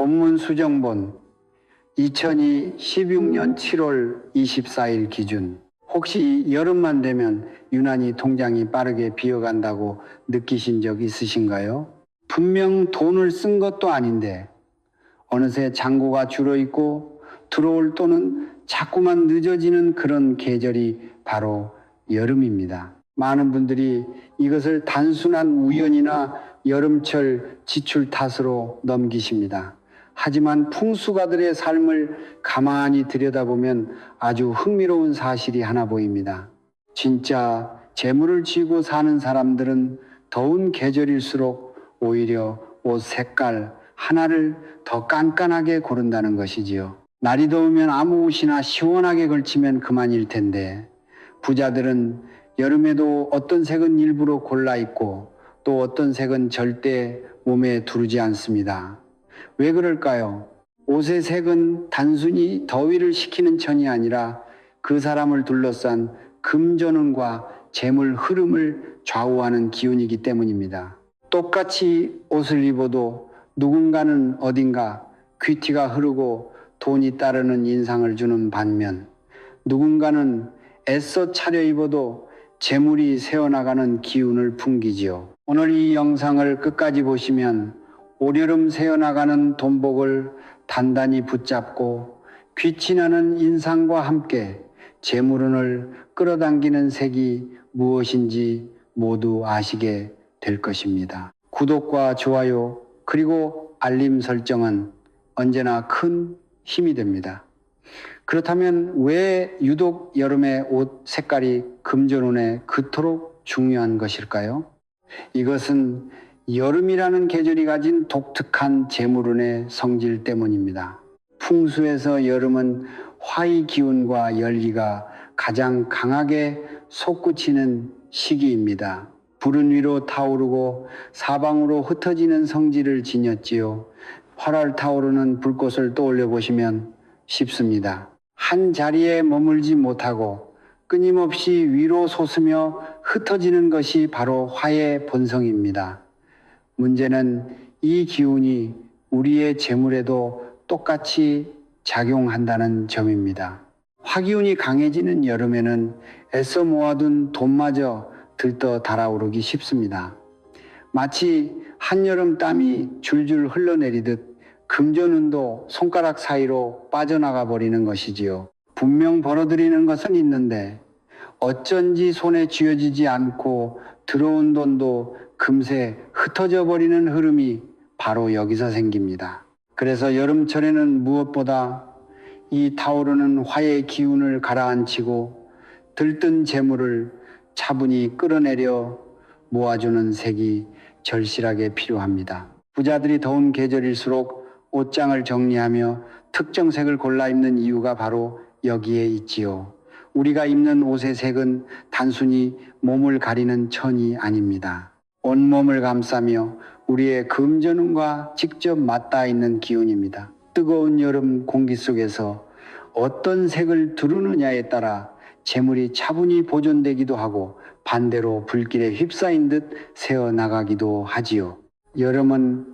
본문 수정본 2016년 7월 24일 기준, 혹시 여름만 되면 유난히 통장이 빠르게 비어간다고 느끼신 적 있으신가요? 분명 돈을 쓴 것도 아닌데 어느새 잔고가 줄어있고 들어올 돈은 자꾸만 늦어지는 그런 계절이 바로 여름입니다. 많은 분들이 이것을 단순한 우연이나 여름철 지출 탓으로 넘기십니다. 하지만 풍수가들의 삶을 가만히 들여다보면 아주 흥미로운 사실이 하나 보입니다. 진짜 재물을 쥐고 사는 사람들은 더운 계절일수록 오히려 옷 색깔 하나를 더 깐깐하게 고른다는 것이지요. 날이 더우면 아무 옷이나 시원하게 걸치면 그만일 텐데 부자들은 여름에도 어떤 색은 일부러 골라 입고 또 어떤 색은 절대 몸에 두르지 않습니다. 왜 그럴까요? 옷의 색은 단순히 더위를 식히는 천이 아니라 그 사람을 둘러싼 금전운과 재물 흐름을 좌우하는 기운이기 때문입니다. 똑같이 옷을 입어도 누군가는 어딘가 귀티가 흐르고 돈이 따르는 인상을 주는 반면 누군가는 애써 차려입어도 재물이 새어나가는 기운을 풍기지요. 오늘 이 영상을 끝까지 보시면 올여름 새어나가는 돈복을 단단히 붙잡고 귀치 나는 인상과 함께 재물운을 끌어당기는 색이 무엇인지 모두 아시게 될 것입니다. 구독과 좋아요 그리고 알림 설정은 언제나 큰 힘이 됩니다. 그렇다면 왜 유독 여름의 옷 색깔이 금전운에 그토록 중요한 것일까요? 이것은 여름이라는 계절이 가진 독특한 재물운의 성질 때문입니다. 풍수에서 여름은 화의 기운과 열기가 가장 강하게 솟구치는 시기입니다. 불은 위로 타오르고 사방으로 흩어지는 성질을 지녔지요. 활활 타오르는 불꽃을 떠올려 보시면 쉽습니다. 한 자리에 머물지 못하고 끊임없이 위로 솟으며 흩어지는 것이 바로 화의 본성입니다. 문제는 이 기운이 우리의 재물에도 똑같이 작용한다는 점입니다. 화기운이 강해지는 여름에는 애써 모아둔 돈마저 들떠 달아오르기 쉽습니다. 마치 한여름 땀이 줄줄 흘러내리듯 금전운도 손가락 사이로 빠져나가 버리는 것이지요. 분명 벌어들이는 것은 있는데 어쩐지 손에 쥐어지지 않고 들어온 돈도 금세 흩어져 버리는 흐름이 바로 여기서 생깁니다. 그래서 여름철에는 무엇보다 이 타오르는 화의 기운을 가라앉히고 들뜬 재물을 차분히 끌어내려 모아주는 색이 절실하게 필요합니다. 부자들이 더운 계절일수록 옷장을 정리하며 특정 색을 골라 입는 이유가 바로 여기에 있지요. 우리가 입는 옷의 색은 단순히 몸을 가리는 천이 아닙니다. 온몸을 감싸며 우리의 금전운과 직접 맞닿아 있는 기운입니다. 뜨거운 여름 공기 속에서 어떤 색을 두르느냐에 따라 재물이 차분히 보존되기도 하고 반대로 불길에 휩싸인 듯 새어나가기도 하지요. 여름은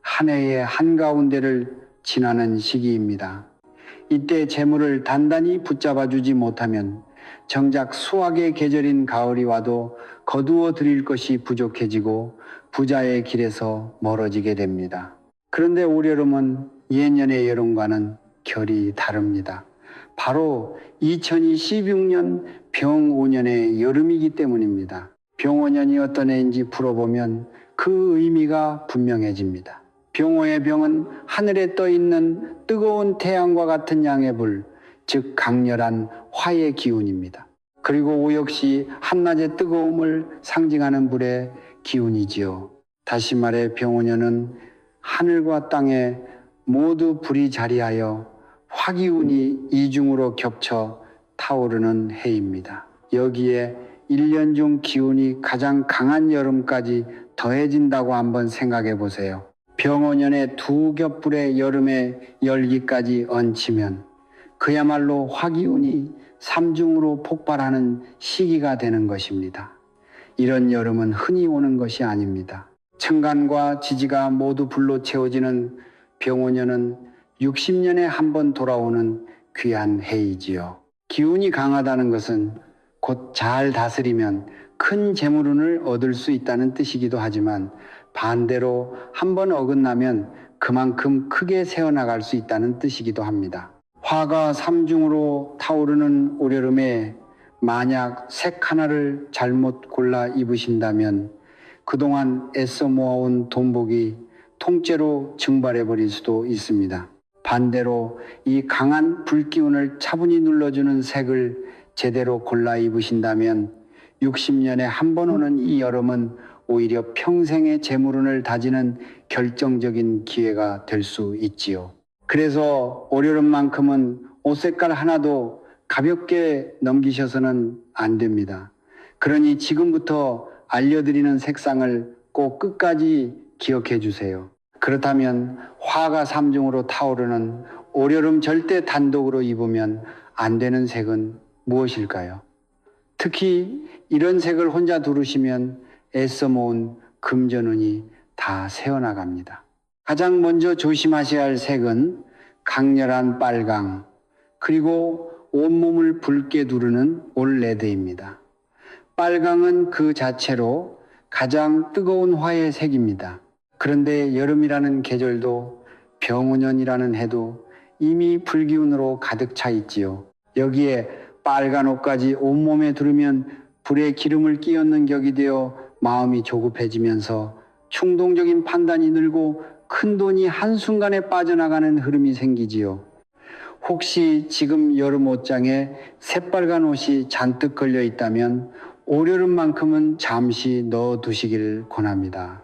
한 해의 한가운데를 지나는 시기입니다. 이때 재물을 단단히 붙잡아 주지 못하면 정작 수확의 계절인 가을이 와도 거두어 드릴 것이 부족해지고 부자의 길에서 멀어지게 됩니다. 그런데 올여름은 예년의 여름과는 결이 다릅니다. 바로 2016년 병오년의 여름이기 때문입니다. 병오년이 어떤 해인지 풀어보면 그 의미가 분명해집니다. 병오의 병은 하늘에 떠있는 뜨거운 태양과 같은 양의 불, 즉 강렬한 화의 기운입니다. 그리고 오 역시 한낮의 뜨거움을 상징하는 불의 기운이지요. 다시 말해 병오년은 하늘과 땅에 모두 불이 자리하여 화기운이 이중으로 겹쳐 타오르는 해입니다. 여기에 1년 중 기운이 가장 강한 여름까지 더해진다고 한번 생각해 보세요. 병오년의 두 겹불의 여름의 열기까지 얹히면 그야말로 화기운이 삼중으로 폭발하는 시기가 되는 것입니다. 이런 여름은 흔히 오는 것이 아닙니다. 천간과 지지가 모두 불로 채워지는 병오년은 60년에 한 번 돌아오는 귀한 해이지요. 기운이 강하다는 것은 곧 잘 다스리면 큰 재물운을 얻을 수 있다는 뜻이기도 하지만 반대로 한 번 어긋나면 그만큼 크게 새어나갈 수 있다는 뜻이기도 합니다. 화가 삼중으로 타오르는 올여름에 만약 색 하나를 잘못 골라 입으신다면 그동안 애써 모아온 돈복이 통째로 증발해버릴 수도 있습니다. 반대로 이 강한 불기운을 차분히 눌러주는 색을 제대로 골라 입으신다면 60년에 한 번 오는 이 여름은 오히려 평생의 재물운을 다지는 결정적인 기회가 될 수 있지요. 그래서 올여름만큼은 옷 색깔 하나도 가볍게 넘기셔서는 안 됩니다. 그러니 지금부터 알려드리는 색상을 꼭 끝까지 기억해 주세요. 그렇다면 화가 삼중으로 타오르는 올여름 절대 단독으로 입으면 안 되는 색은 무엇일까요? 특히 이런 색을 혼자 두르시면 애써 모은 금전운이 다 새어나갑니다. 가장 먼저 조심하셔야 할 색은 강렬한 빨강, 그리고 온몸을 붉게 두르는 올레드입니다. 빨강은 그 자체로 가장 뜨거운 화의 색입니다. 그런데 여름이라는 계절도 병오년이라는 해도 이미 불기운으로 가득 차 있지요. 여기에 빨간 옷까지 온몸에 두르면 불에 기름을 끼얹는 격이 되어 마음이 조급해지면서 충동적인 판단이 늘고 큰돈이 한순간에 빠져나가는 흐름이 생기지요. 혹시 지금 여름 옷장에 새빨간 옷이 잔뜩 걸려 있다면 올여름만큼은 잠시 넣어 두시기를 권합니다.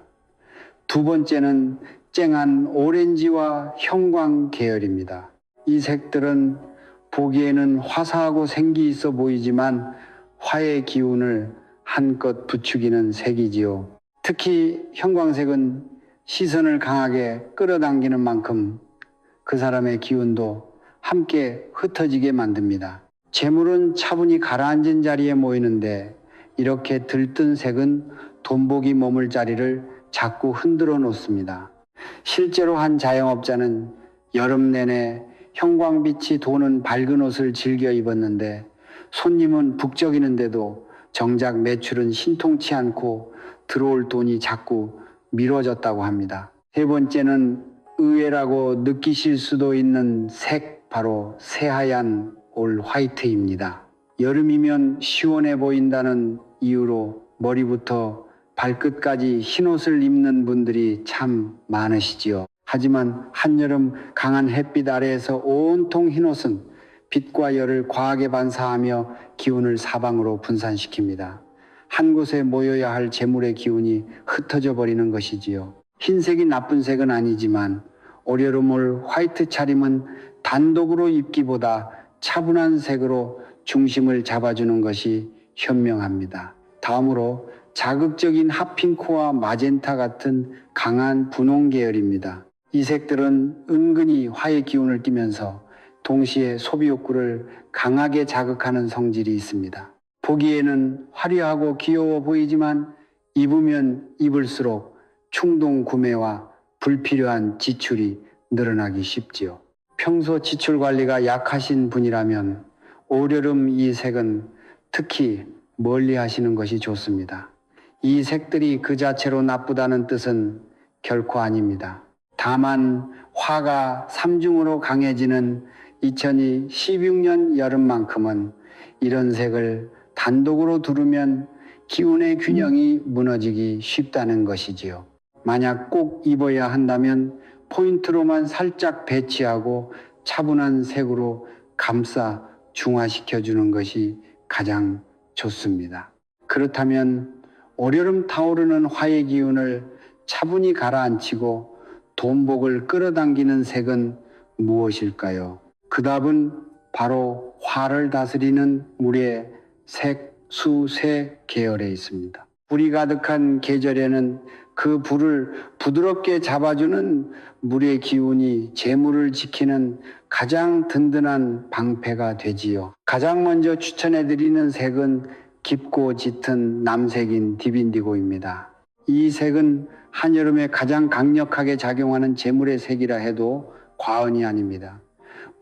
두 번째는 쨍한 오렌지와 형광 계열입니다. 이 색들은 보기에는 화사하고 생기 있어 보이지만 화의 기운을 한껏 부추기는 색이지요. 특히 형광색은 시선을 강하게 끌어당기는 만큼 그 사람의 기운도 함께 흩어지게 만듭니다. 재물은 차분히 가라앉은 자리에 모이는데 이렇게 들뜬 색은 돈복이 머물 자리를 자꾸 흔들어 놓습니다. 실제로 한 자영업자는 여름 내내 형광빛이 도는 밝은 옷을 즐겨 입었는데 손님은 북적이는데도 정작 매출은 신통치 않고 들어올 돈이 자꾸 미뤄졌다고 합니다. 세 번째는 의외라고 느끼실 수도 있는 색, 바로 새하얀 올 화이트입니다. 여름이면 시원해 보인다는 이유로 머리부터 발끝까지 흰옷을 입는 분들이 참 많으시지요. 하지만 한여름 강한 햇빛 아래에서 온통 흰옷은 빛과 열을 과하게 반사하며 기운을 사방으로 분산시킵니다. 한 곳에 모여야 할 재물의 기운이 흩어져 버리는 것이지요. 흰색이 나쁜 색은 아니지만 올여름올 화이트 차림은 단독으로 입기보다 차분한 색으로 중심을 잡아주는 것이 현명합니다. 다음으로 자극적인 핫핑크와 마젠타 같은 강한 분홍 계열입니다. 이 색들은 은근히 화의 기운을 띠면서 동시에 소비 욕구를 강하게 자극하는 성질이 있습니다. 보기에는 화려하고 귀여워 보이지만 입으면 입을수록 충동 구매와 불필요한 지출이 늘어나기 쉽지요. 평소 지출 관리가 약하신 분이라면 올여름 이 색은 특히 멀리 하시는 것이 좋습니다. 이 색들이 그 자체로 나쁘다는 뜻은 결코 아닙니다. 다만 화가 삼중으로 강해지는 2016년 여름만큼은 이런 색을 단독으로 두르면 기운의 균형이 무너지기 쉽다는 것이지요. 만약 꼭 입어야 한다면 포인트로만 살짝 배치하고 차분한 색으로 감싸 중화시켜주는 것이 가장 좋습니다. 그렇다면 올여름 타오르는 화의 기운을 차분히 가라앉히고 돈복을 끌어당기는 색은 무엇일까요? 그 답은 바로 화를 다스리는 물의 색, 수, 새 계열에 있습니다. 불이 가득한 계절에는 그 불을 부드럽게 잡아주는 물의 기운이 재물을 지키는 가장 든든한 방패가 되지요. 가장 먼저 추천해드리는 색은 깊고 짙은 남색인 디빈디고입니다. 이 색은 한여름에 가장 강력하게 작용하는 재물의 색이라 해도 과언이 아닙니다.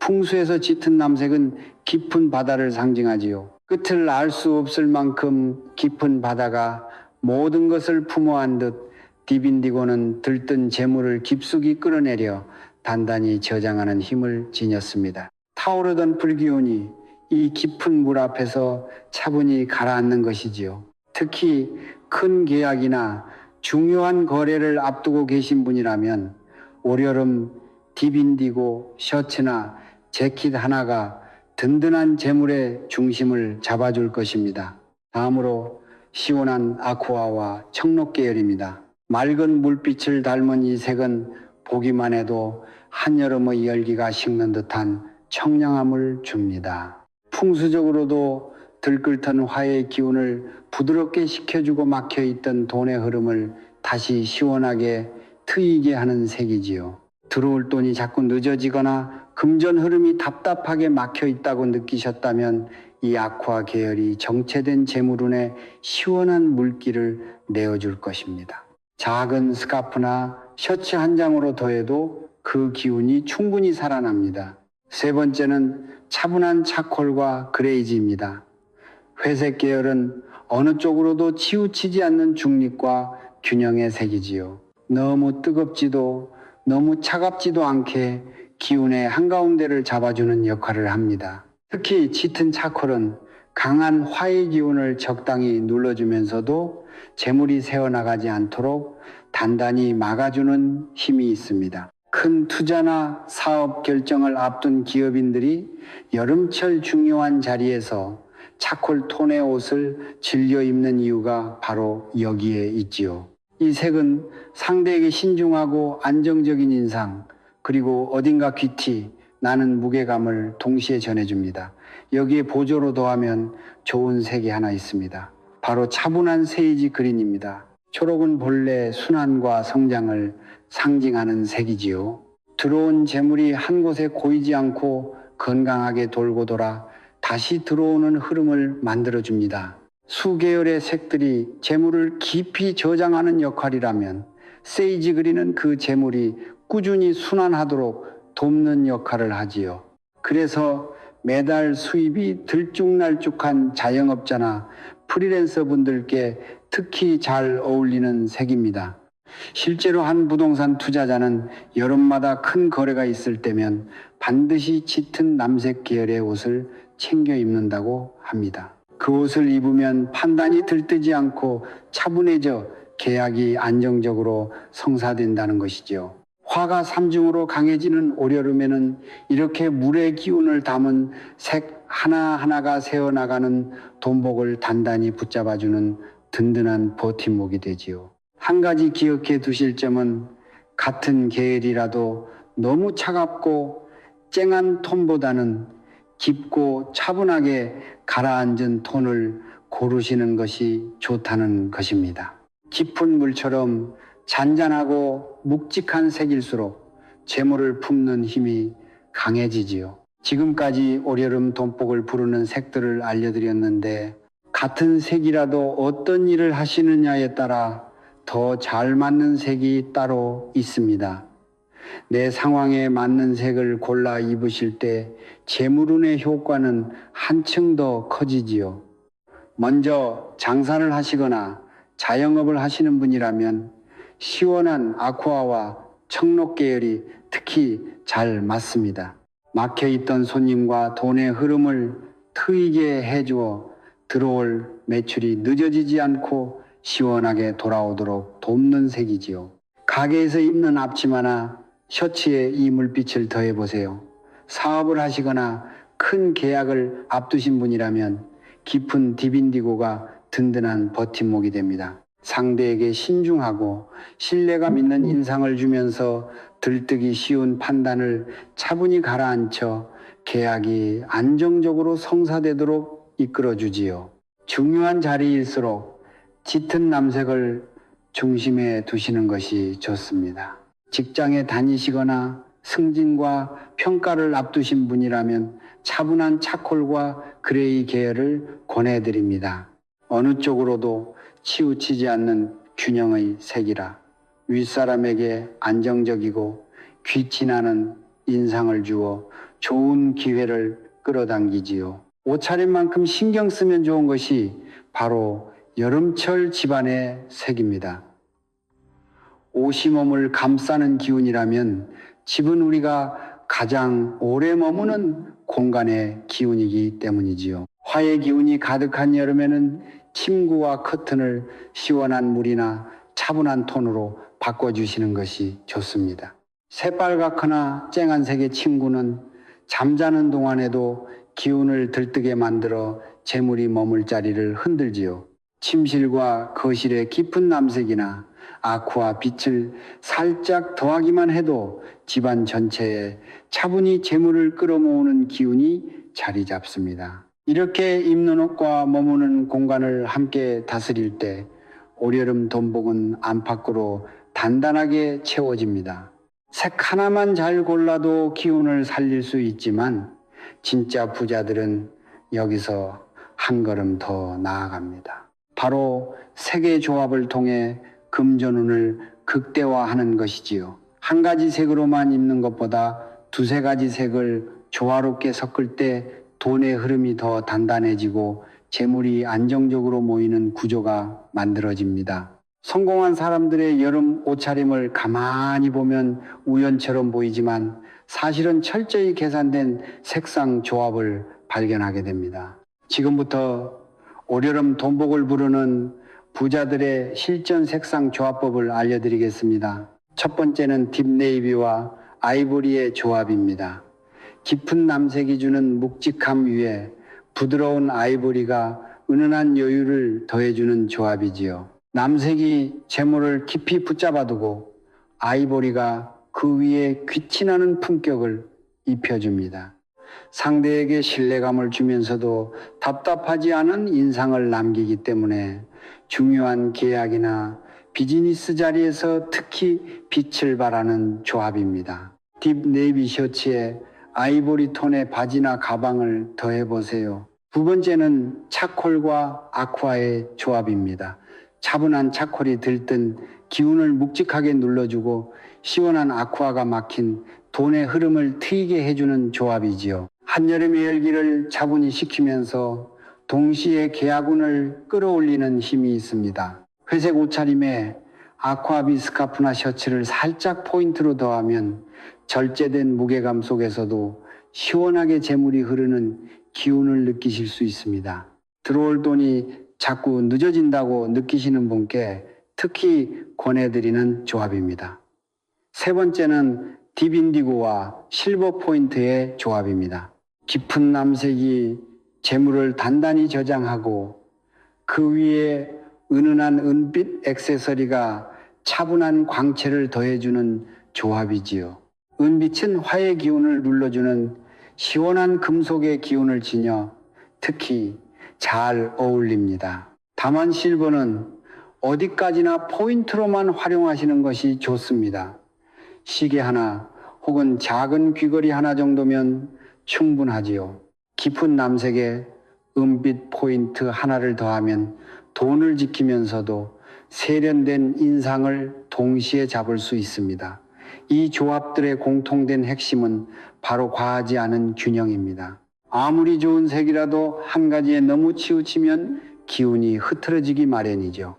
풍수에서 짙은 남색은 깊은 바다를 상징하지요. 끝을 알 수 없을 만큼 깊은 바다가 모든 것을 품어한 듯 디빈디고는 들뜬 재물을 깊숙이 끌어내려 단단히 저장하는 힘을 지녔습니다. 타오르던 불기운이 이 깊은 물 앞에서 차분히 가라앉는 것이지요. 특히 큰 계약이나 중요한 거래를 앞두고 계신 분이라면 올여름 디빈디고 셔츠나 재킷 하나가 든든한 재물의 중심을 잡아줄 것입니다. 다음으로 시원한 아쿠아와 청록 계열입니다. 맑은 물빛을 닮은 이 색은 보기만 해도 한여름의 열기가 식는 듯한 청량함을 줍니다. 풍수적으로도 들끓던 화의 기운을 부드럽게 식혀주고 막혀있던 돈의 흐름을 다시 시원하게 트이게 하는 색이지요. 들어올 돈이 자꾸 늦어지거나 금전 흐름이 답답하게 막혀있다고 느끼셨다면 이 아쿠아 계열이 정체된 재물운에 시원한 물기를 내어줄 것입니다. 작은 스카프나 셔츠 한 장으로 더해도 그 기운이 충분히 살아납니다. 세 번째는 차분한 차콜과 그레이지입니다. 회색 계열은 어느 쪽으로도 치우치지 않는 중립과 균형의 색이지요. 너무 뜨겁지도 너무 차갑지도 않게 기운의 한가운데를 잡아주는 역할을 합니다. 특히 짙은 차콜은 강한 화의 기운을 적당히 눌러주면서도 재물이 새어나가지 않도록 단단히 막아주는 힘이 있습니다. 큰 투자나 사업 결정을 앞둔 기업인들이 여름철 중요한 자리에서 차콜 톤의 옷을 즐겨 입는 이유가 바로 여기에 있지요. 이 색은 상대에게 신중하고 안정적인 인상, 그리고 어딘가 귀티, 나는 무게감을 동시에 전해줍니다. 여기에 보조로 더하면 좋은 색이 하나 있습니다. 바로 차분한 세이지 그린입니다. 초록은 본래 순환과 성장을 상징하는 색이지요. 들어온 재물이 한 곳에 고이지 않고 건강하게 돌고 돌아 다시 들어오는 흐름을 만들어줍니다. 수계열의 색들이 재물을 깊이 저장하는 역할이라면 세이지 그린은 그 재물이 꾸준히 순환하도록 돕는 역할을 하지요. 그래서 매달 수입이 들쭉날쭉한 자영업자나 프리랜서 분들께 특히 잘 어울리는 색입니다. 실제로 한 부동산 투자자는 여름마다 큰 거래가 있을 때면 반드시 짙은 남색 계열의 옷을 챙겨 입는다고 합니다. 그 옷을 입으면 판단이 들뜨지 않고 차분해져 계약이 안정적으로 성사된다는 것이죠. 화가 삼중으로 강해지는 올여름에는 이렇게 물의 기운을 담은 색 하나하나가 새어나가는 돈복을 단단히 붙잡아주는 든든한 버팀목이 되지요. 한 가지 기억해 두실 점은 같은 계열이라도 너무 차갑고 쨍한 톤보다는 깊고 차분하게 가라앉은 톤을 고르시는 것이 좋다는 것입니다. 깊은 물처럼 잔잔하고 묵직한 색일수록 재물을 품는 힘이 강해지지요. 지금까지 올여름 돈복을 부르는 색들을 알려드렸는데 같은 색이라도 어떤 일을 하시느냐에 따라 더 잘 맞는 색이 따로 있습니다. 내 상황에 맞는 색을 골라 입으실 때 재물운의 효과는 한층 더 커지지요. 먼저 장사를 하시거나 자영업을 하시는 분이라면 시원한 아쿠아와 청록 계열이 특히 잘 맞습니다. 막혀있던 손님과 돈의 흐름을 트이게 해주어 들어올 매출이 늦어지지 않고 시원하게 돌아오도록 돕는 색이지요. 가게에서 입는 앞치마나 셔츠에 이 물빛을 더해보세요. 사업을 하시거나 큰 계약을 앞두신 분이라면 깊은 디빈디고가 든든한 버팀목이 됩니다. 상대에게 신중하고 신뢰감 있는 인상을 주면서 들뜨기 쉬운 판단을 차분히 가라앉혀 계약이 안정적으로 성사되도록 이끌어주지요. 중요한 자리일수록 짙은 남색을 중심에 두시는 것이 좋습니다. 직장에 다니시거나 승진과 평가를 앞두신 분이라면 차분한 차콜과 그레이 계열을 권해드립니다. 어느 쪽으로도 치우치지 않는 균형의 색이라 윗사람에게 안정적이고 귀티나는 인상을 주어 좋은 기회를 끌어당기지요. 옷차림만큼 신경 쓰면 좋은 것이 바로 여름철 집안의 색입니다. 옷이 몸을 감싸는 기운이라면 집은 우리가 가장 오래 머무는 공간의 기운이기 때문이지요. 화의 기운이 가득한 여름에는 침구와 커튼을 시원한 물이나 차분한 톤으로 바꿔주시는 것이 좋습니다. 새빨갛거나 쨍한 색의 침구는 잠자는 동안에도 기운을 들뜨게 만들어 재물이 머물 자리를 흔들지요. 침실과 거실의 깊은 남색이나 아쿠아 빛을 살짝 더하기만 해도 집안 전체에 차분히 재물을 끌어모으는 기운이 자리 잡습니다. 이렇게 입는 옷과 머무는 공간을 함께 다스릴 때 올여름 돈복은 안팎으로 단단하게 채워집니다. 색 하나만 잘 골라도 기운을 살릴 수 있지만 진짜 부자들은 여기서 한 걸음 더 나아갑니다. 바로 색의 조합을 통해 금전운을 극대화하는 것이지요. 한 가지 색으로만 입는 것보다 두세 가지 색을 조화롭게 섞을 때 돈의 흐름이 더 단단해지고 재물이 안정적으로 모이는 구조가 만들어집니다. 성공한 사람들의 여름 옷차림을 가만히 보면 우연처럼 보이지만 사실은 철저히 계산된 색상 조합을 발견하게 됩니다. 지금부터 올여름 돈복을 부르는 부자들의 실전 색상 조합법을 알려드리겠습니다. 첫 번째는 딥네이비와 아이보리의 조합입니다. 깊은 남색이 주는 묵직함 위에 부드러운 아이보리가 은은한 여유를 더해주는 조합이지요. 남색이 재물을 깊이 붙잡아두고 아이보리가 그 위에 귀티나는 품격을 입혀줍니다. 상대에게 신뢰감을 주면서도 답답하지 않은 인상을 남기기 때문에 중요한 계약이나 비즈니스 자리에서 특히 빛을 발하는 조합입니다. 딥 네이비 셔츠에 아이보리 톤의 바지나 가방을 더해보세요. 두 번째는 차콜과 아쿠아의 조합입니다. 차분한 차콜이 들뜬 기운을 묵직하게 눌러주고 시원한 아쿠아가 막힌 돈의 흐름을 트이게 해주는 조합이지요. 한여름의 열기를 차분히 식히면서 동시에 계약운을 끌어올리는 힘이 있습니다. 회색 옷차림에 아쿠아비 스카프나 셔츠를 살짝 포인트로 더하면 절제된 무게감 속에서도 시원하게 재물이 흐르는 기운을 느끼실 수 있습니다. 들어올 돈이 자꾸 늦어진다고 느끼시는 분께 특히 권해드리는 조합입니다. 세 번째는 딥인디고와 실버 포인트의 조합입니다. 깊은 남색이 재물을 단단히 저장하고 그 위에 은은한 은빛 액세서리가 차분한 광채를 더해주는 조합이지요. 은빛은 화의 기운을 눌러주는 시원한 금속의 기운을 지녀 특히 잘 어울립니다. 다만 실버는 어디까지나 포인트로만 활용하시는 것이 좋습니다. 시계 하나 혹은 작은 귀걸이 하나 정도면 충분하지요. 깊은 남색에 은빛 포인트 하나를 더하면 돈을 지키면서도 세련된 인상을 동시에 잡을 수 있습니다. 이 조합들의 공통된 핵심은 바로 과하지 않은 균형입니다. 아무리 좋은 색이라도 한 가지에 너무 치우치면 기운이 흐트러지기 마련이죠.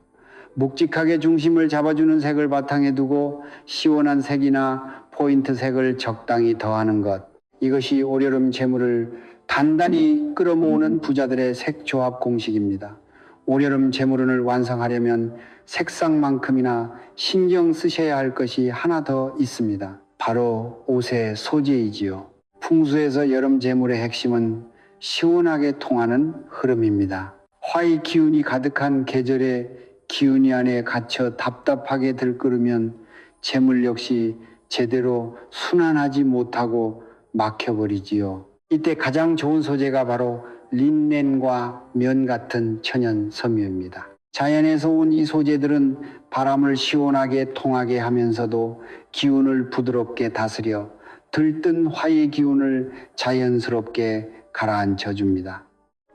묵직하게 중심을 잡아주는 색을 바탕에 두고 시원한 색이나 포인트 색을 적당히 더하는 것. 이것이 올여름 재물을 단단히 끌어모으는 부자들의 색 조합 공식입니다. 올여름 재물운을 완성하려면 색상만큼이나 신경 쓰셔야 할 것이 하나 더 있습니다. 바로 옷의 소재이지요. 풍수에서 여름 재물의 핵심은 시원하게 통하는 흐름입니다. 화의 기운이 가득한 계절의 기운이 안에 갇혀 답답하게 들끓으면 재물 역시 제대로 순환하지 못하고 막혀버리지요. 이때 가장 좋은 소재가 바로 린넨과 면 같은 천연 섬유입니다. 자연에서 온 이 소재들은 바람을 시원하게 통하게 하면서도 기운을 부드럽게 다스려 들뜬 화의 기운을 자연스럽게 가라앉혀 줍니다.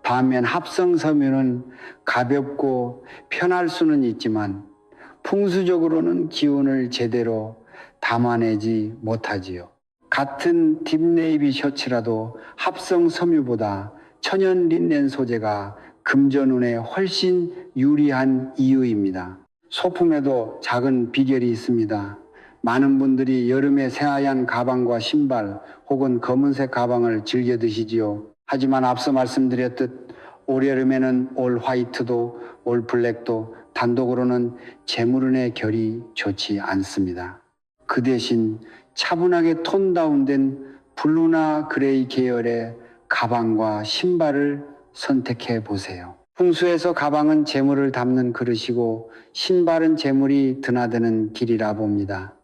반면 합성 섬유는 가볍고 편할 수는 있지만 풍수적으로는 기운을 제대로 담아내지 못하지요. 같은 딥네이비 셔츠라도 합성 섬유보다 천연 린넨 소재가 금전운에 훨씬 유리한 이유입니다. 소품에도 작은 비결이 있습니다. 많은 분들이 여름에 새하얀 가방과 신발 혹은 검은색 가방을 즐겨 드시지요. 하지만 앞서 말씀드렸듯 올여름에는 올 화이트도 올 블랙도 단독으로는 재물운의 결이 좋지 않습니다. 그 대신 차분하게 톤 다운된 블루나 그레이 계열의 가방과 신발을 선택해 보세요. 풍수에서 가방은 재물을 담는 그릇이고 신발은 재물이 드나드는 길이라 봅니다.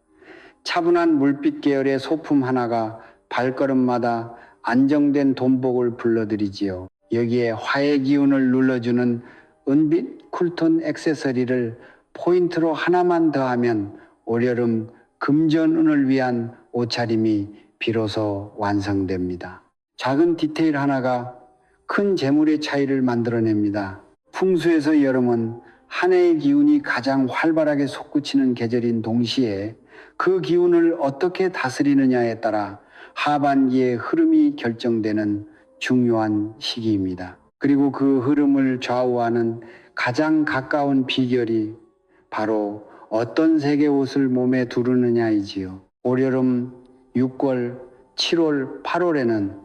차분한 물빛 계열의 소품 하나가 발걸음마다 안정된 돈복을 불러들이지요. 여기에 화의 기운을 눌러주는 은빛 쿨톤 액세서리를 포인트로 하나만 더하면 올여름 금전운을 위한 옷차림이 비로소 완성됩니다. 작은 디테일 하나가 큰 재물의 차이를 만들어냅니다. 풍수에서 여름은 한 해의 기운이 가장 활발하게 솟구치는 계절인 동시에 그 기운을 어떻게 다스리느냐에 따라 하반기의 흐름이 결정되는 중요한 시기입니다. 그리고 그 흐름을 좌우하는 가장 가까운 비결이 바로 어떤 색의 옷을 몸에 두르느냐이지요. 올여름 6월, 7월, 8월에는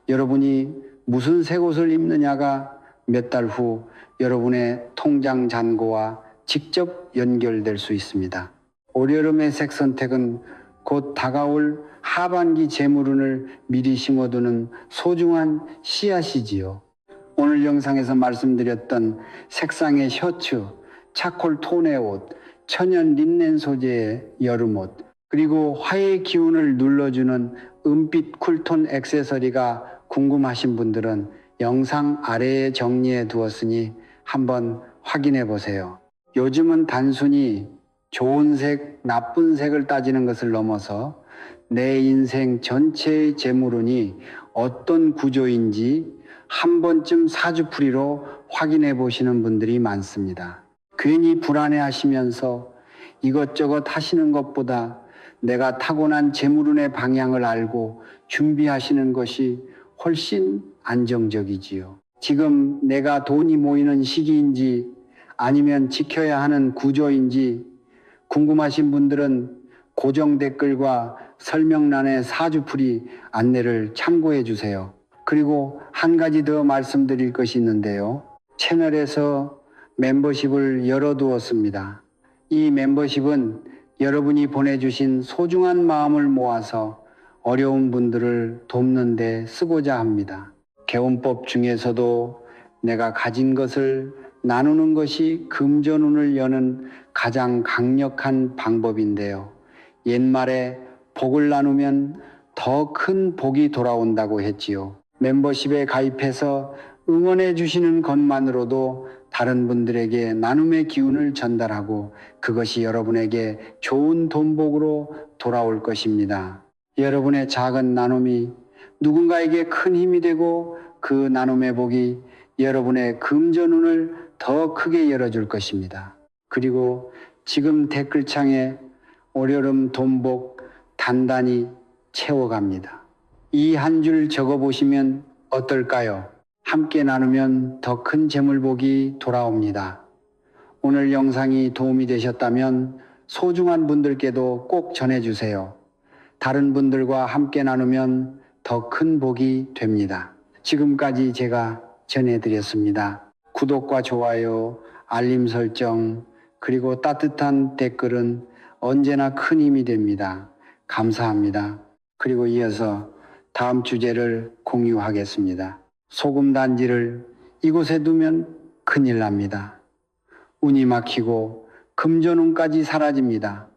여러분이 무슨 색 옷을 입느냐가 몇 달 후 여러분의 통장 잔고와 직접 연결될 수 있습니다. 올여름의 색 선택은 곧 다가올 하반기 재물운을 미리 심어두는 소중한 씨앗이지요. 오늘 영상에서 말씀드렸던 색상의 셔츠, 차콜 톤의 옷, 천연 린넨 소재의 여름옷, 그리고 화의 기운을 눌러주는 은빛 쿨톤 액세서리가 궁금하신 분들은 영상 아래에 정리해 두었으니 한번 확인해 보세요. 요즘은 단순히 좋은 색, 나쁜 색을 따지는 것을 넘어서 내 인생 전체의 재물운이 어떤 구조인지 한 번쯤 사주풀이로 확인해 보시는 분들이 많습니다. 괜히 불안해 하시면서 이것저것 하시는 것보다 내가 타고난 재물운의 방향을 알고 준비하시는 것이 훨씬 안정적이지요. 지금 내가 돈이 모이는 시기인지 아니면 지켜야 하는 구조인지 궁금하신 분들은 고정 댓글과 설명란의 사주풀이 안내를 참고해 주세요. 그리고 한 가지 더 말씀드릴 것이 있는데요. 채널에서 멤버십을 열어두었습니다. 이 멤버십은 여러분이 보내주신 소중한 마음을 모아서 어려운 분들을 돕는 데 쓰고자 합니다. 개운법 중에서도 내가 가진 것을 나누는 것이 금전운을 여는 가장 강력한 방법인데요. 옛말에 복을 나누면 더 큰 복이 돌아온다고 했지요. 멤버십에 가입해서 응원해 주시는 것만으로도 다른 분들에게 나눔의 기운을 전달하고 그것이 여러분에게 좋은 돈복으로 돌아올 것입니다. 여러분의 작은 나눔이 누군가에게 큰 힘이 되고 그 나눔의 복이 여러분의 금전운을 더 크게 열어줄 것입니다. 그리고 지금 댓글창에 올여름 돈복 단단히 채워갑니다. 이 한 줄 적어보시면 어떨까요? 함께 나누면 더 큰 재물복이 돌아옵니다. 오늘 영상이 도움이 되셨다면 소중한 분들께도 꼭 전해주세요. 다른 분들과 함께 나누면 더 큰 복이 됩니다. 지금까지 제가 전해드렸습니다. 구독과 좋아요, 알림 설정, 그리고 따뜻한 댓글은 언제나 큰 힘이 됩니다. 감사합니다. 그리고 이어서 다음 주제를 공유하겠습니다. 소금 단지를 이곳에 두면 큰일 납니다. 운이 막히고 금전운까지 사라집니다.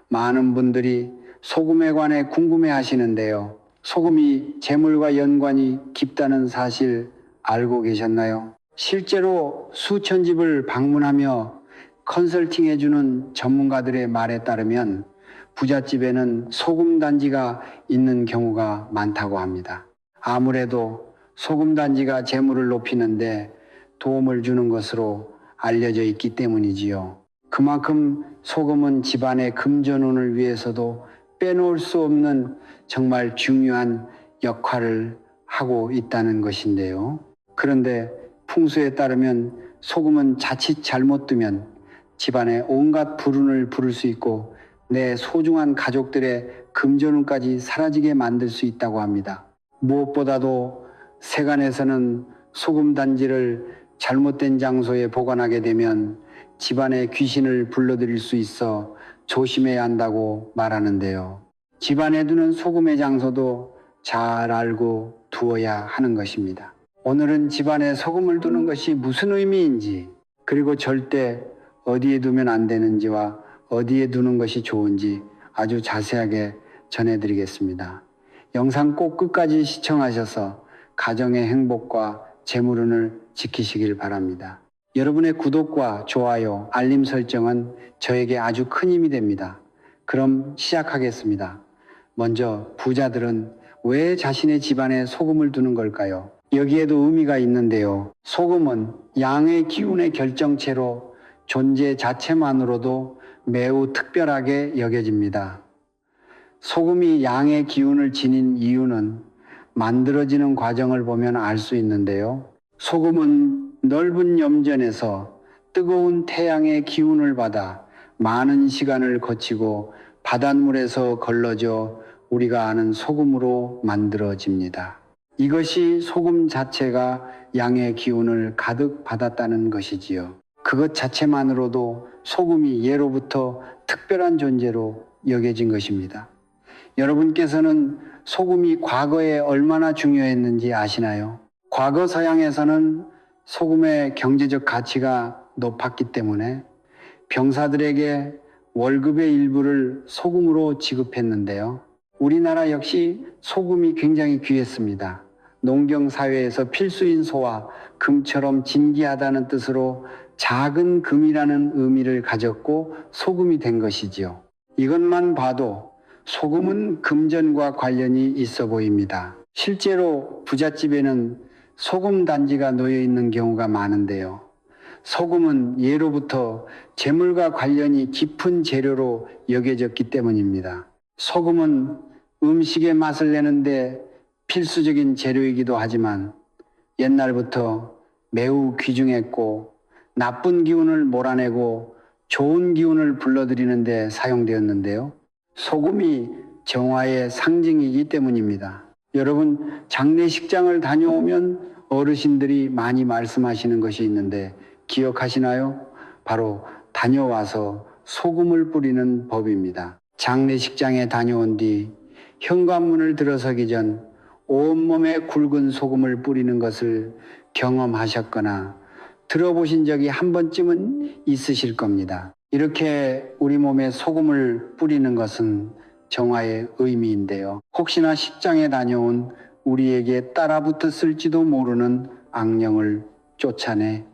많은 분들이 소금에 관해 궁금해 하시는데요. 소금이 재물과 연관이 깊다는 사실 알고 계셨나요? 실제로 수천 집을 방문하며 컨설팅해주는 전문가들의 말에 따르면 부잣집에는 소금 단지가 있는 경우가 많다고 합니다. 아무래도 소금 단지가 재물을 높이는데 도움을 주는 것으로 알려져 있기 때문이지요. 그만큼 소금은 집안의 금전운을 위해서도 빼놓을 수 없는 정말 중요한 역할을 하고 있다는 것인데요. 그런데 풍수에 따르면 소금은 자칫 잘못 두면 집안에 온갖 불운을 부를 수 있고 내 소중한 가족들의 금전운까지 사라지게 만들 수 있다고 합니다. 무엇보다도 세간에서는 소금 단지를 잘못된 장소에 보관하게 되면 집안에 귀신을 불러들일 수 있어 조심해야 한다고 말하는데요. 집안에 두는 소금의 장소도 잘 알고 두어야 하는 것입니다. 오늘은 집안에 소금을 두는 것이 무슨 의미인지, 그리고 절대 어디에 두면 안 되는지와 어디에 두는 것이 좋은지 아주 자세하게 전해드리겠습니다. 영상 꼭 끝까지 시청하셔서 가정의 행복과 재물운을 지키시길 바랍니다. 여러분의 구독과 좋아요, 알림 설정은 저에게 아주 큰 힘이 됩니다. 그럼 시작하겠습니다. 먼저 부자들은 왜 자신의 집안에 소금을 두는 걸까요? 여기에도 의미가 있는데요. 소금은 양의 기운의 결정체로 존재 자체만으로도 매우 특별하게 여겨집니다. 소금이 양의 기운을 지닌 이유는 만들어지는 과정을 보면 알 수 있는데요. 소금은 넓은 염전에서 뜨거운 태양의 기운을 받아 많은 시간을 거치고 바닷물에서 걸러져 우리가 아는 소금으로 만들어집니다. 이것이 소금 자체가 양의 기운을 가득 받았다는 것이지요. 그것 자체만으로도 소금이 예로부터 특별한 존재로 여겨진 것입니다. 여러분께서는 소금이 과거에 얼마나 중요했는지 아시나요? 과거 서양에서는 소금의 경제적 가치가 높았기 때문에 병사들에게 월급의 일부를 소금으로 지급했는데요. 우리나라 역시 소금이 굉장히 귀했습니다. 농경사회에서 필수인 소와 금처럼 진귀하다는 뜻으로 작은 금이라는 의미를 가졌고 소금이 된 것이지요. 이것만 봐도 소금은 금전과 관련이 있어 보입니다. 실제로 부잣집에는 소금 단지가 놓여 있는 경우가 많은데요. 소금은 예로부터 재물과 관련이 깊은 재료로 여겨졌기 때문입니다. 소금은 음식의 맛을 내는데 필수적인 재료이기도 하지만 옛날부터 매우 귀중했고 나쁜 기운을 몰아내고 좋은 기운을 불러들이는 데 사용되었는데요. 소금이 정화의 상징이기 때문입니다. 여러분, 장례식장을 다녀오면 어르신들이 많이 말씀하시는 것이 있는데 기억하시나요? 바로 다녀와서 소금을 뿌리는 법입니다. 장례식장에 다녀온 뒤 현관문을 들어서기 전 온몸에 굵은 소금을 뿌리는 것을 경험하셨거나 들어보신 적이 한 번쯤은 있으실 겁니다. 이렇게 우리 몸에 소금을 뿌리는 것은 정화의 의미인데요. 혹시나 식장에 다녀온 우리에게 따라붙었을지도 모르는 악령을 쫓아내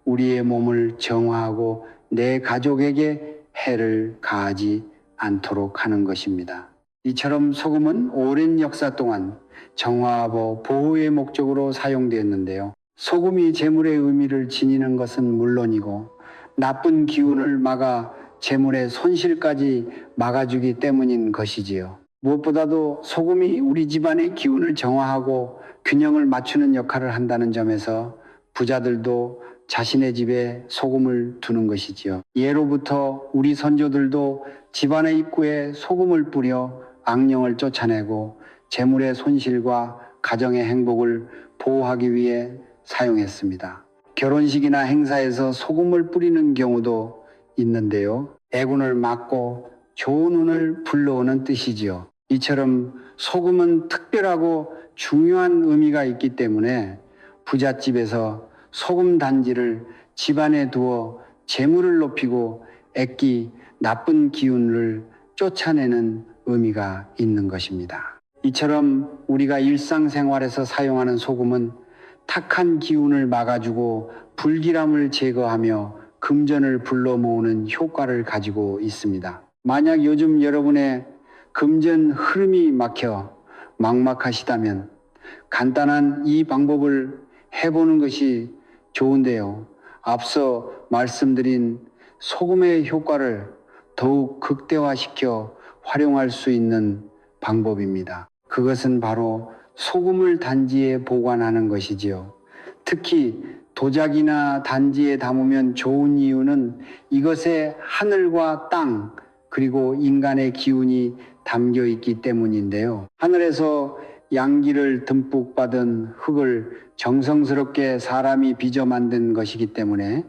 우리의 몸을 정화하고 내 가족에게 해를 가하지 않도록 하는 것입니다. 이처럼 소금은 오랜 역사 동안 정화하고 보호의 목적으로 사용되었는데요. 소금이 재물의 의미를 지니는 것은 물론이고 나쁜 기운을 막아 재물의 손실까지 막아주기 때문인 것이지요. 무엇보다도 소금이 우리 집안의 기운을 정화하고 균형을 맞추는 역할을 한다는 점에서 부자들도 자신의 집에 소금을 두는 것이지요. 예로부터 우리 선조들도 집안의 입구에 소금을 뿌려 악령을 쫓아내고 재물의 손실과 가정의 행복을 보호하기 위해 사용했습니다. 결혼식이나 행사에서 소금을 뿌리는 경우도 있는데요. 애군을 막고 좋은 운을 불러오는 뜻이지요. 이처럼 소금은 특별하고 중요한 의미가 있기 때문에 부잣집에서 소금 단지를 집안에 두어 재물을 높이고 애기 나쁜 기운을 쫓아내는 의미가 있는 것입니다. 이처럼 우리가 일상생활에서 사용하는 소금은 탁한 기운을 막아주고 불길함을 제거하며 금전을 불러 모으는 효과를 가지고 있습니다. 만약 요즘 여러분의 금전 흐름이 막혀 막막하시다면 간단한 이 방법을 해보는 것이 좋은데요. 앞서 말씀드린 소금의 효과를 더욱 극대화시켜 활용할 수 있는 방법입니다. 그것은 바로 소금을 단지에 보관하는 것이지요. 특히 도자기나 단지에 담으면 좋은 이유는 이것에 하늘과 땅 그리고 인간의 기운이 담겨 있기 때문인데요. 하늘에서 양기를 듬뿍 받은 흙을 정성스럽게 사람이 빚어 만든 것이기 때문에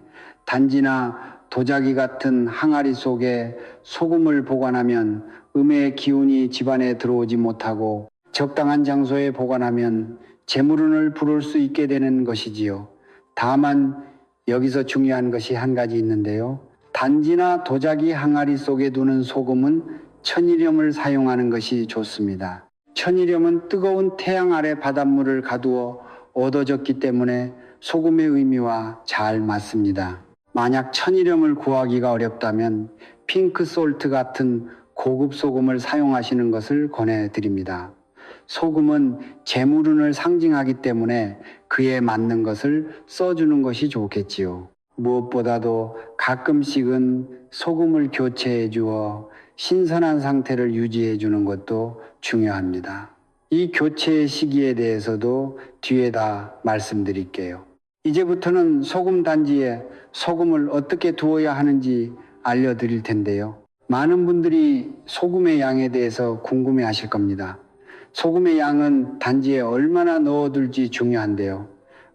단지나 도자기 같은 항아리 속에 소금을 보관하면 음의 기운이 집안에 들어오지 못하고 적당한 장소에 보관하면 재물운을 부를 수 있게 되는 것이지요. 다만 여기서 중요한 것이 한 가지 있는데요. 단지나 도자기 항아리 속에 두는 소금은 천일염을 사용하는 것이 좋습니다. 천일염은 뜨거운 태양 아래 바닷물을 가두어 얻어졌기 때문에 소금의 의미와 잘 맞습니다. 만약 천일염을 구하기가 어렵다면 핑크솔트 같은 고급 소금을 사용하시는 것을 권해드립니다. 소금은 재물운을 상징하기 때문에 그에 맞는 것을 써주는 것이 좋겠지요. 무엇보다도 가끔씩은 소금을 교체해 주어 신선한 상태를 유지해 주는 것도 중요합니다. 이 교체 시기에 대해서도 뒤에다 말씀드릴게요. 이제부터는 소금 단지에 소금을 어떻게 두어야 하는지 알려드릴 텐데요. 많은 분들이 소금의 양에 대해서 궁금해 하실 겁니다. 소금의 양은 단지에 얼마나 넣어둘지 중요한데요.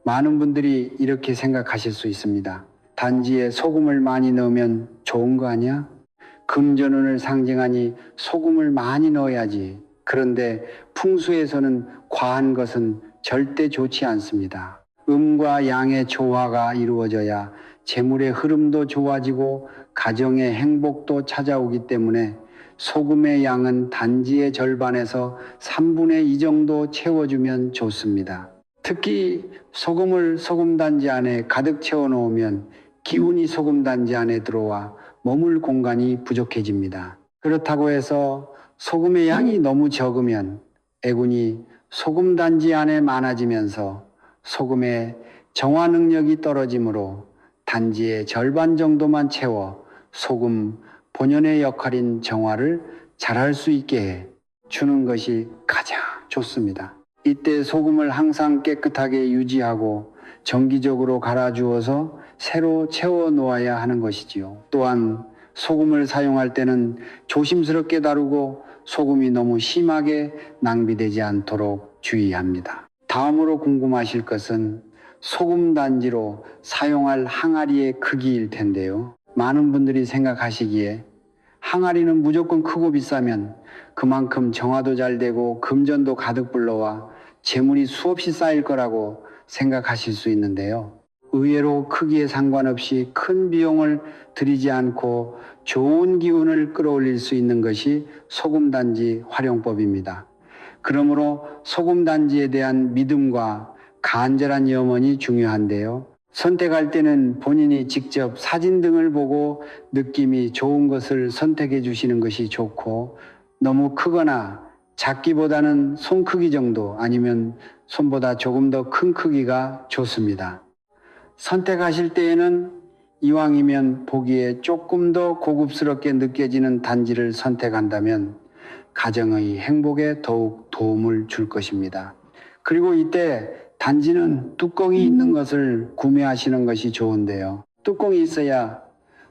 많은 분들이 이렇게 생각하실 수 있습니다. 단지에 소금을 많이 넣으면 좋은 거 아니야? 금전운을 상징하니 소금을 많이 넣어야지. 그런데 풍수에서는 과한 것은 절대 좋지 않습니다. 음과 양의 조화가 이루어져야 재물의 흐름도 좋아지고 가정의 행복도 찾아오기 때문에 소금의 양은 단지의 절반에서 3분의 2 정도 채워주면 좋습니다. 특히 소금을 소금단지 안에 가득 채워 놓으면 기운이 소금단지 안에 들어와 머물 공간이 부족해집니다. 그렇다고 해서 소금의 양이 너무 적으면 애군이 소금단지 안에 많아지면서 소금의 정화 능력이 떨어지므로 단지의 절반 정도만 채워 소금 본연의 역할인 정화를 잘할 수 있게 주는 것이 가장 좋습니다. 이때 소금을 항상 깨끗하게 유지하고 정기적으로 갈아주어서 새로 채워 놓아야 하는 것이지요. 또한 소금을 사용할 때는 조심스럽게 다루고 소금이 너무 심하게 낭비되지 않도록 주의합니다. 다음으로 궁금하실 것은 소금 단지로 사용할 항아리의 크기일 텐데요. 많은 분들이 생각하시기에 항아리는 무조건 크고 비싸면 그만큼 정화도 잘 되고 금전도 가득 불러와 재물이 수없이 쌓일 거라고 생각하실 수 있는데요. 의외로 크기에 상관없이 큰 비용을 들이지 않고 좋은 기운을 끌어올릴 수 있는 것이 소금단지 활용법입니다. 그러므로 소금단지에 대한 믿음과 간절한 염원이 중요한데요. 선택할 때는 본인이 직접 사진 등을 보고 느낌이 좋은 것을 선택해 주시는 것이 좋고, 너무 크거나 작기보다는 손 크기 정도 아니면 손보다 조금 더 큰 크기가 좋습니다. 선택하실 때에는 이왕이면 보기에 조금 더 고급스럽게 느껴지는 단지를 선택한다면 가정의 행복에 더욱 도움을 줄 것입니다. 그리고 이때 단지는 뚜껑이 있는 것을 구매하시는 것이 좋은데요. 뚜껑이 있어야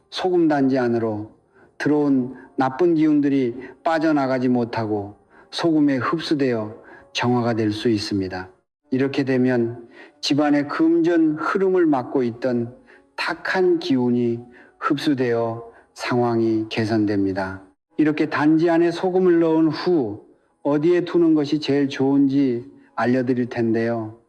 소금 단지 안으로 들어온 나쁜 기운들이 빠져나가지 못하고 소금에 흡수되어 정화가 될 수 있습니다. 이렇게 되면 집안의 금전 흐름을 막고 있던 탁한 기운이 흡수되어 상황이 개선됩니다. 이렇게 단지 안에 소금을 넣은 후 어디에 두는 것이 제일 좋은지 알려드릴 텐데요.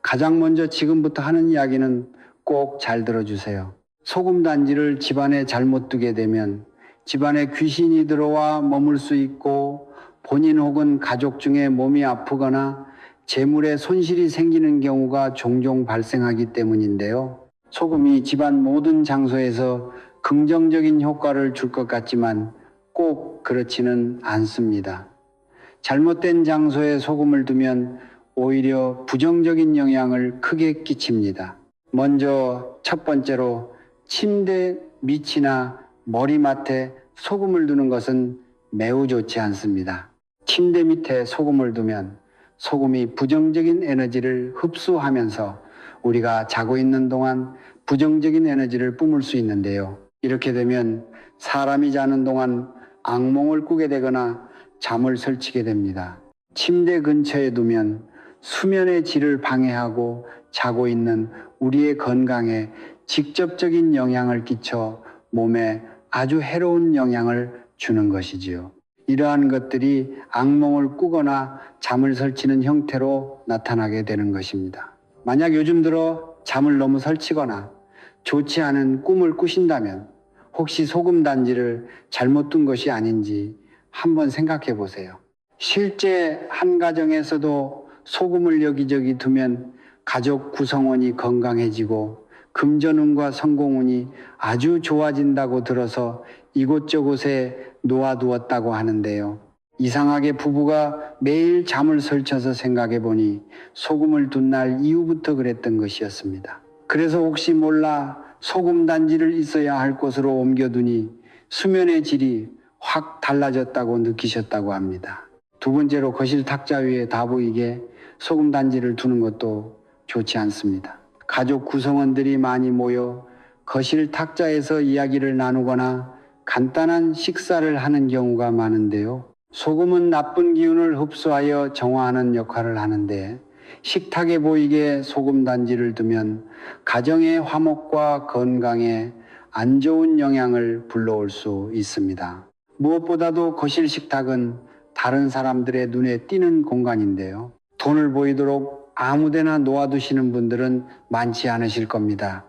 가장 먼저 지금부터 하는 이야기는 꼭 잘 들어주세요. 소금 단지를 집안에 잘못 두게 되면 집안에 귀신이 들어와 머물 수 있고 본인 혹은 가족 중에 몸이 아프거나 재물에 손실이 생기는 경우가 종종 발생하기 때문인데요. 소금이 집안 모든 장소에서 긍정적인 효과를 줄 것 같지만 꼭 그렇지는 않습니다. 잘못된 장소에 소금을 두면 오히려 부정적인 영향을 크게 끼칩니다. 먼저 첫 번째로 침대 밑이나 머리맡에 소금을 두는 것은 매우 좋지 않습니다. 침대 밑에 소금을 두면 소금이 부정적인 에너지를 흡수하면서 우리가 자고 있는 동안 부정적인 에너지를 뿜을 수 있는데요. 이렇게 되면 사람이 자는 동안 악몽을 꾸게 되거나 잠을 설치게 됩니다. 침대 근처에 두면 수면의 질을 방해하고 자고 있는 우리의 건강에 직접적인 영향을 끼쳐 몸에 아주 해로운 영향을 주는 것이지요. 이러한 것들이 악몽을 꾸거나 잠을 설치는 형태로 나타나게 되는 것입니다. 만약 요즘 들어 잠을 너무 설치거나 좋지 않은 꿈을 꾸신다면 혹시 소금 단지를 잘못 둔 것이 아닌지 한번 생각해 보세요. 실제 한 가정에서도 소금을 여기저기 두면 가족 구성원이 건강해지고 금전운과 성공운이 아주 좋아진다고 들어서 이곳저곳에 놓아두었다고 하는데요. 이상하게 부부가 매일 잠을 설쳐서 생각해 보니 소금을 둔 날 이후부터 그랬던 것이었습니다. 그래서 혹시 몰라 소금 단지를 있어야 할 곳으로 옮겨두니 수면의 질이 확 달라졌다고 느끼셨다고 합니다. 두 번째로 거실 탁자 위에 다 보이게 소금 단지를 두는 것도 좋지 않습니다. 가족 구성원들이 많이 모여 거실 탁자에서 이야기를 나누거나 간단한 식사를 하는 경우가 많은데요. 소금은 나쁜 기운을 흡수하여 정화하는 역할을 하는데 식탁에 보이게 소금 단지를 두면 가정의 화목과 건강에 안 좋은 영향을 불러올 수 있습니다. 무엇보다도 거실 식탁은 다른 사람들의 눈에 띄는 공간인데요. 돈을 보이도록 아무데나 놓아두시는 분들은 많지 않으실 겁니다.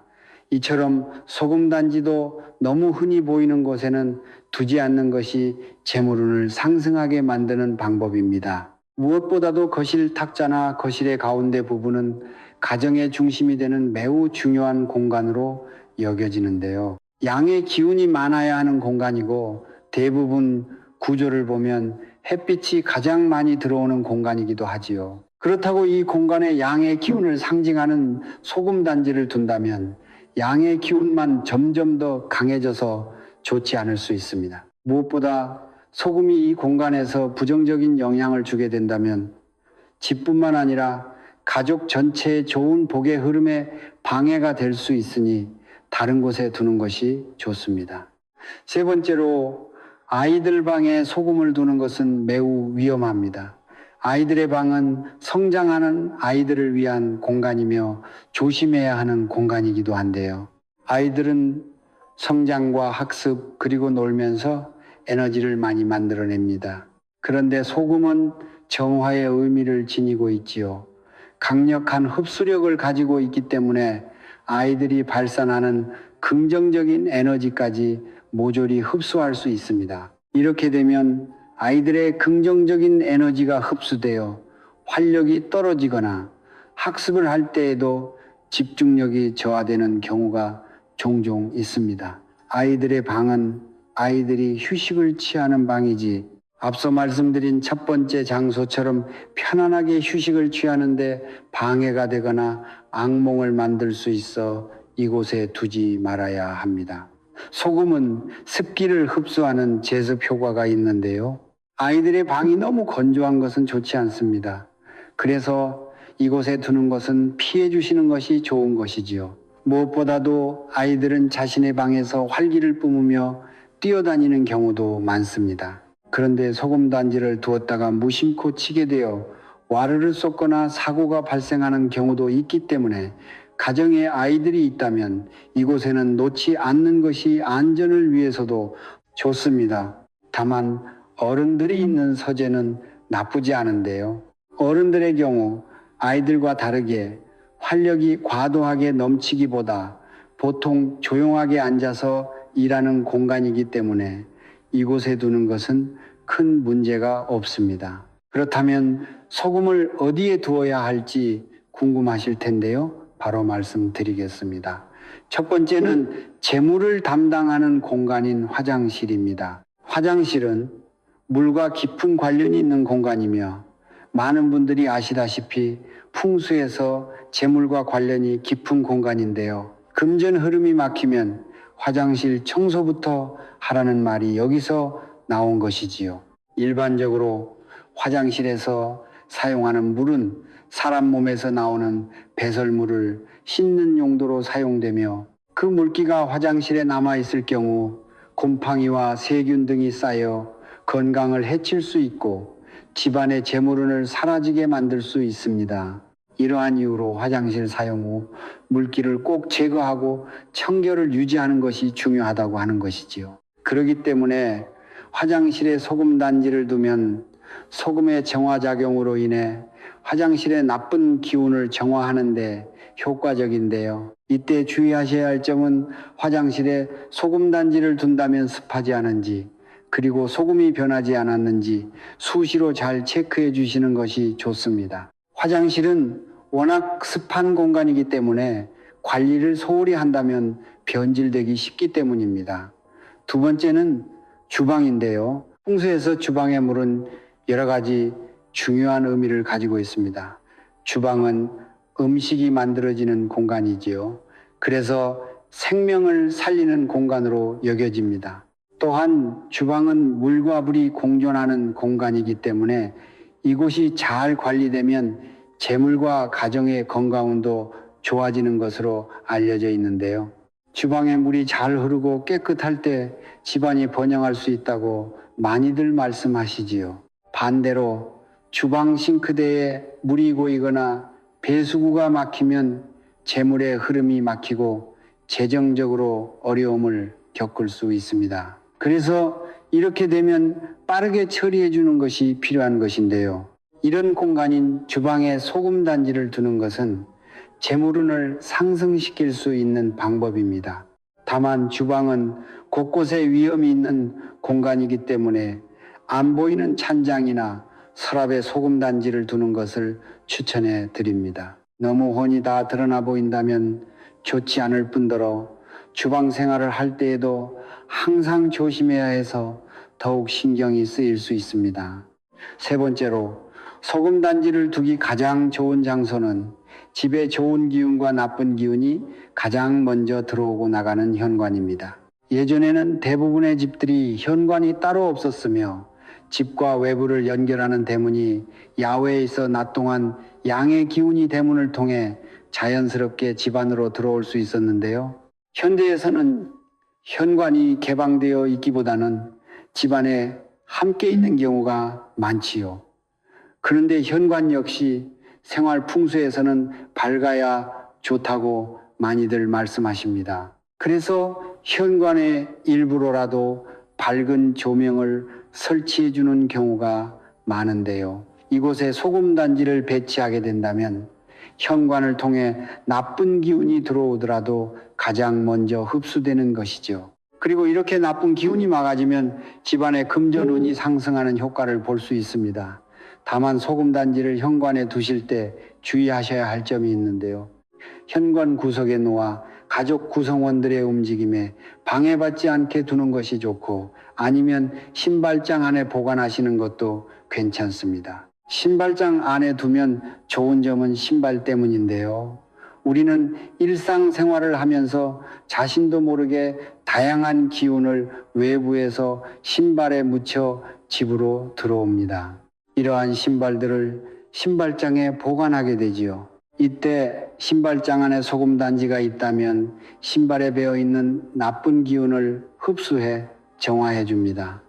이처럼 소금 단지도 너무 흔히 보이는 곳에는 두지 않는 것이 재물운을 상승하게 만드는 방법입니다. 무엇보다도 거실 탁자나 거실의 가운데 부분은 가정의 중심이 되는 매우 중요한 공간으로 여겨지는데요. 양의 기운이 많아야 하는 공간이고 대부분 구조를 보면 햇빛이 가장 많이 들어오는 공간이기도 하지요. 그렇다고 이 공간에 양의 기운을 상징하는 소금 단지를 둔다면 양의 기운만 점점 더 강해져서 좋지 않을 수 있습니다. 무엇보다 소금이 이 공간에서 부정적인 영향을 주게 된다면 집뿐만 아니라 가족 전체의 좋은 복의 흐름에 방해가 될 수 있으니 다른 곳에 두는 것이 좋습니다. 세 번째로 아이들 방에 소금을 두는 것은 매우 위험합니다. 아이들의 방은 성장하는 아이들을 위한 공간이며 조심해야 하는 공간이기도 한데요. 아이들은 성장과 학습 그리고 놀면서 에너지를 많이 만들어냅니다. 그런데 소금은 정화의 의미를 지니고 있지요. 강력한 흡수력을 가지고 있기 때문에 아이들이 발산하는 긍정적인 에너지까지 모조리 흡수할 수 있습니다. 이렇게 되면 아이들의 긍정적인 에너지가 흡수되어 활력이 떨어지거나 학습을 할 때에도 집중력이 저하되는 경우가 종종 있습니다. 아이들의 방은 아이들이 휴식을 취하는 방이지 앞서 말씀드린 첫 번째 장소처럼 편안하게 휴식을 취하는데 방해가 되거나 악몽을 만들 수 있어 이곳에 두지 말아야 합니다. 소금은 습기를 흡수하는 제습 효과가 있는데요. 아이들의 방이 너무 건조한 것은 좋지 않습니다. 그래서 이곳에 두는 것은 피해 주시는 것이 좋은 것이지요. 무엇보다도 아이들은 자신의 방에서 활기를 뿜으며 뛰어다니는 경우도 많습니다. 그런데 소금 단지를 두었다가 무심코 치게 되어 와르르 쏟거나 사고가 발생하는 경우도 있기 때문에 가정에 아이들이 있다면 이곳에는 놓지 않는 것이 안전을 위해서도 좋습니다. 다만 어른들이 있는 서재는 나쁘지 않은데요. 어른들의 경우 아이들과 다르게 활력이 과도하게 넘치기보다 보통 조용하게 앉아서 일하는 공간이기 때문에 이곳에 두는 것은 큰 문제가 없습니다. 그렇다면 소금을 어디에 두어야 할지 궁금하실 텐데요. 바로 말씀드리겠습니다. 첫 번째는 재물을 담당하는 공간인 화장실입니다. 화장실은 물과 깊은 관련이 있는 공간이며 많은 분들이 아시다시피 풍수에서 재물과 관련이 깊은 공간인데요. 금전 흐름이 막히면 화장실 청소부터 하라는 말이 여기서 나온 것이지요. 일반적으로 화장실에서 사용하는 물은 사람 몸에서 나오는 배설물을 씻는 용도로 사용되며 그 물기가 화장실에 남아있을 경우 곰팡이와 세균 등이 쌓여 건강을 해칠 수 있고 집안의 재물운을 사라지게 만들 수 있습니다. 이러한 이유로 화장실 사용 후 물기를 꼭 제거하고 청결을 유지하는 것이 중요하다고 하는 것이지요. 그렇기 때문에 화장실에 소금 단지를 두면 소금의 정화작용으로 인해 화장실의 나쁜 기운을 정화하는 데 효과적인데요. 이때 주의하셔야 할 점은 화장실에 소금 단지를 둔다면 습하지 않은지, 그리고 소금이 변하지 않았는지 수시로 잘 체크해 주시는 것이 좋습니다. 화장실은 워낙 습한 공간이기 때문에 관리를 소홀히 한다면 변질되기 쉽기 때문입니다. 두 번째는 주방인데요. 풍수에서 주방의 물은 여러 가지 중요한 의미를 가지고 있습니다. 주방은 음식이 만들어지는 공간이지요. 그래서 생명을 살리는 공간으로 여겨집니다. 또한 주방은 물과 불이 공존하는 공간이기 때문에 이곳이 잘 관리되면 재물과 가정의 건강운도 좋아지는 것으로 알려져 있는데요. 주방에 물이 잘 흐르고 깨끗할 때 집안이 번영할 수 있다고 많이들 말씀하시지요. 반대로 주방 싱크대에 물이 고이거나 배수구가 막히면 재물의 흐름이 막히고 재정적으로 어려움을 겪을 수 있습니다. 그래서 이렇게 되면 빠르게 처리해 주는 것이 필요한 것인데요. 이런 공간인 주방에 소금 단지를 두는 것은 재물운을 상승시킬 수 있는 방법입니다. 다만 주방은 곳곳에 위험이 있는 공간이기 때문에 안 보이는 찬장이나 서랍에 소금 단지를 두는 것을 추천해 드립니다. 너무 혼이 다 드러나 보인다면 좋지 않을 뿐더러 주방 생활을 할 때에도 항상 조심해야 해서 더욱 신경이 쓰일 수 있습니다. 세 번째로 소금 단지를 두기 가장 좋은 장소는 집에 좋은 기운과 나쁜 기운이 가장 먼저 들어오고 나가는 현관입니다. 예전에는 대부분의 집들이 현관이 따로 없었으며 집과 외부를 연결하는 대문이 야외에 있어 낮 동안 양의 기운이 대문을 통해 자연스럽게 집 안으로 들어올 수 있었는데요. 현대에서는 현관이 개방되어 있기보다는 집 안에 함께 있는 경우가 많지요. 그런데 현관 역시 생활 풍수에서는 밝아야 좋다고 많이들 말씀하십니다. 그래서 현관에 일부러라도 밝은 조명을 설치해 주는 경우가 많은데요. 이곳에 소금 단지를 배치하게 된다면 현관을 통해 나쁜 기운이 들어오더라도 가장 먼저 흡수되는 것이죠. 그리고 이렇게 나쁜 기운이 막아지면 집안의 금전운이 상승하는 효과를 볼 수 있습니다. 다만 소금 단지를 현관에 두실 때 주의하셔야 할 점이 있는데요. 현관 구석에 놓아 가족 구성원들의 움직임에 방해받지 않게 두는 것이 좋고, 아니면 신발장 안에 보관하시는 것도 괜찮습니다. 신발장 안에 두면 좋은 점은 신발 때문인데요. 우리는 일상생활을 하면서 자신도 모르게 다양한 기운을 외부에서 신발에 묻혀 집으로 들어옵니다. 이러한 신발들을 신발장에 보관하게 되지요. 이때 신발장 안에 소금 단지가 있다면 신발에 배어 있는 나쁜 기운을 흡수해 정화해 줍니다.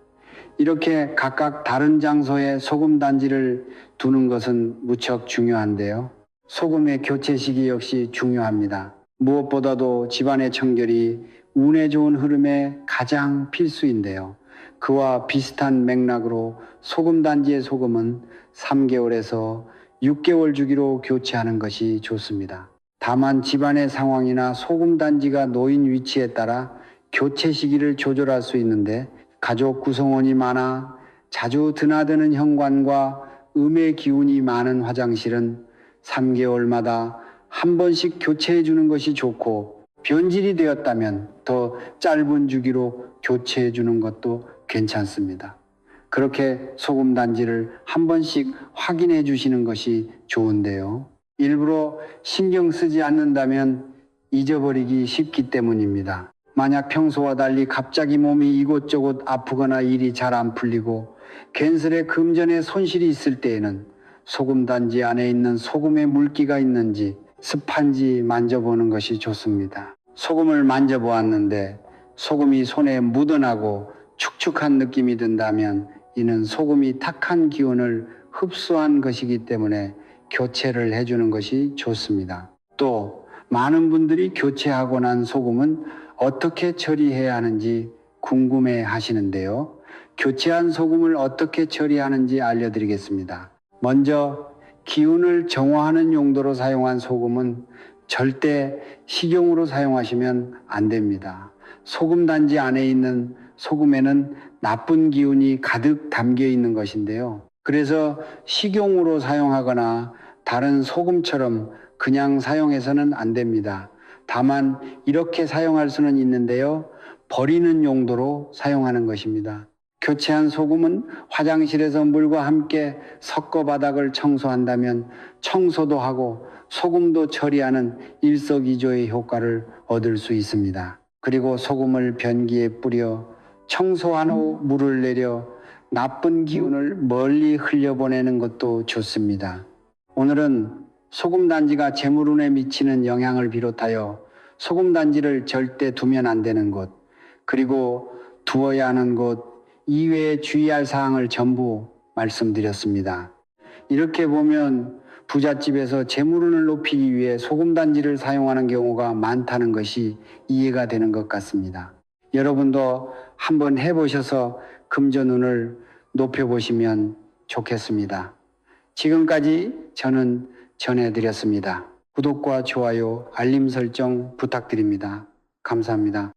이렇게 각각 다른 장소에 소금 단지를 두는 것은 무척 중요한데요. 소금의 교체 시기 역시 중요합니다. 무엇보다도 집안의 청결이 운에 좋은 흐름의 가장 필수인데요. 그와 비슷한 맥락으로 소금 단지의 소금은 3개월에서 6개월 주기로 교체하는 것이 좋습니다. 다만 집안의 상황이나 소금 단지가 놓인 위치에 따라 교체 시기를 조절할 수 있는데, 가족 구성원이 많아 자주 드나드는 현관과 음의 기운이 많은 화장실은 3개월마다 한 번씩 교체해 주는 것이 좋고, 변질이 되었다면 더 짧은 주기로 교체해 주는 것도 괜찮습니다. 그렇게 소금 단지를 한 번씩 확인해 주시는 것이 좋은데요. 일부러 신경 쓰지 않는다면 잊어버리기 쉽기 때문입니다. 만약 평소와 달리 갑자기 몸이 이곳저곳 아프거나 일이 잘 안 풀리고 괜스레 금전에 손실이 있을 때에는 소금 단지 안에 있는 소금의 물기가 있는지 습한지 만져보는 것이 좋습니다. 소금을 만져보았는데 소금이 손에 묻어나고 축축한 느낌이 든다면 이는 소금이 탁한 기운을 흡수한 것이기 때문에 교체를 해주는 것이 좋습니다. 또 많은 분들이 교체하고 난 소금은 어떻게 처리해야 하는지 궁금해 하시는데요. 교체한 소금을 어떻게 처리하는지 알려드리겠습니다. 먼저 기운을 정화하는 용도로 사용한 소금은 절대 식용으로 사용하시면 안 됩니다. 소금 단지 안에 있는 소금에는 나쁜 기운이 가득 담겨 있는 것인데요. 그래서 식용으로 사용하거나 다른 소금처럼 그냥 사용해서는 안 됩니다. 다만 이렇게 사용할 수는 있는데요. 버리는 용도로 사용하는 것입니다. 교체한 소금은 화장실에서 물과 함께 섞어 바닥을 청소한다면 청소도 하고 소금도 처리하는 일석이조의 효과를 얻을 수 있습니다. 그리고 소금을 변기에 뿌려 청소한 후 물을 내려 나쁜 기운을 멀리 흘려보내는 것도 좋습니다. 오늘은 소금단지가 재물운에 미치는 영향을 비롯하여 소금단지를 절대 두면 안 되는 것, 그리고 두어야 하는 곳 이외에 주의할 사항을 전부 말씀드렸습니다. 이렇게 보면 부잣집에서 재물운을 높이기 위해 소금단지를 사용하는 경우가 많다는 것이 이해가 되는 것 같습니다. 여러분도 한번 해보셔서 금전운을 높여보시면 좋겠습니다. 지금까지 저는 전해드렸습니다. 구독과 좋아요, 알림 설정 부탁드립니다. 감사합니다.